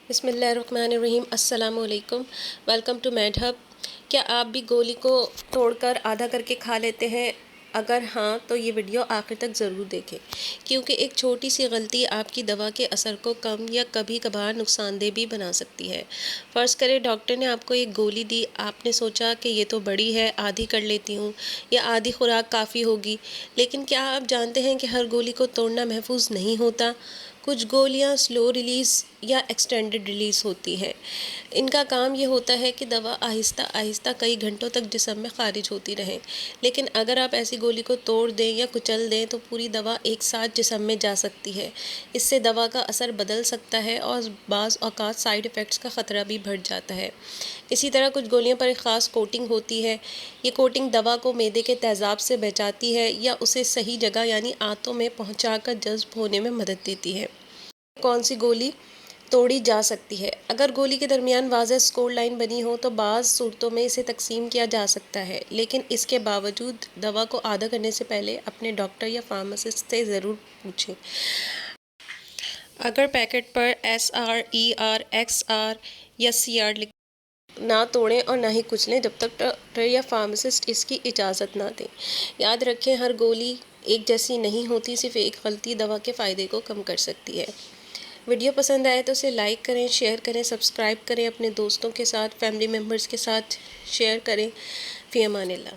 بسم اللہ الرحمن الرحیم۔ السلام علیکم، ویلکم ٹو میڈ ہب۔ کیا آپ بھی گولی کو توڑ کر آدھا کر کے کھا لیتے ہیں؟ اگر ہاں تو یہ ویڈیو آخر تک ضرور دیکھیں، کیونکہ ایک چھوٹی سی غلطی آپ کی دوا کے اثر کو کم یا کبھی کبھار نقصان دہ بھی بنا سکتی ہے۔ فرض کریں ڈاکٹر نے آپ کو ایک گولی دی، آپ نے سوچا کہ یہ تو بڑی ہے، آدھی کر لیتی ہوں یا آدھی خوراک کافی ہوگی، لیکن کیا آپ جانتے ہیں کہ ہر گولی کو توڑنا محفوظ نہیں ہوتا؟ کچھ گولیاں سلو ریلیز یا ایکسٹینڈڈ ریلیز ہوتی ہیں۔ ان کا کام یہ ہوتا ہے کہ دوا آہستہ آہستہ کئی گھنٹوں تک جسم میں خارج ہوتی رہے، لیکن اگر آپ ایسی گولی کو توڑ دیں یا کچل دیں تو پوری دوا ایک ساتھ جسم میں جا سکتی ہے۔ اس سے دوا کا اثر بدل سکتا ہے اور بعض اوقات سائیڈ ایفیکٹس کا خطرہ بھی بڑھ جاتا ہے۔ اسی طرح کچھ گولیوں پر ایک خاص کوٹنگ ہوتی ہے۔ یہ کوٹنگ دوا کو معدے کے تیزاب سے بچاتی ہے یا اسے صحیح جگہ یعنی آنتوں میں پہنچا کر جذب ہونے میں مدد دیتی ہے۔ کون سی گولی توڑی جا سکتی ہے؟ اگر گولی کے درمیان واضح سکور لائن بنی ہو تو بعض صورتوں میں اسے تقسیم کیا جا سکتا ہے، لیکن اس کے باوجود دوا کو آدھا کرنے سے پہلے اپنے ڈاکٹر یا فارماسسٹ سے ضرور پوچھیں۔ اگر پیکٹ پر SRER، XR یا CR نہ توڑیں اور نہ ہی کچلیں جب تک ڈاکٹر یا فارماسسٹ اس کی اجازت نہ دیں۔ یاد رکھیں، ہر گولی ایک جیسی نہیں ہوتی، صرف ایک غلطی دوا کے فائدے کو کم کر سکتی ہے۔ ویڈیو پسند آئے تو اسے لائک کریں، شیئر کریں، سبسکرائب کریں، اپنے دوستوں کے ساتھ، فیملی ممبرز کے ساتھ شیئر کریں۔ فی امان اللہ۔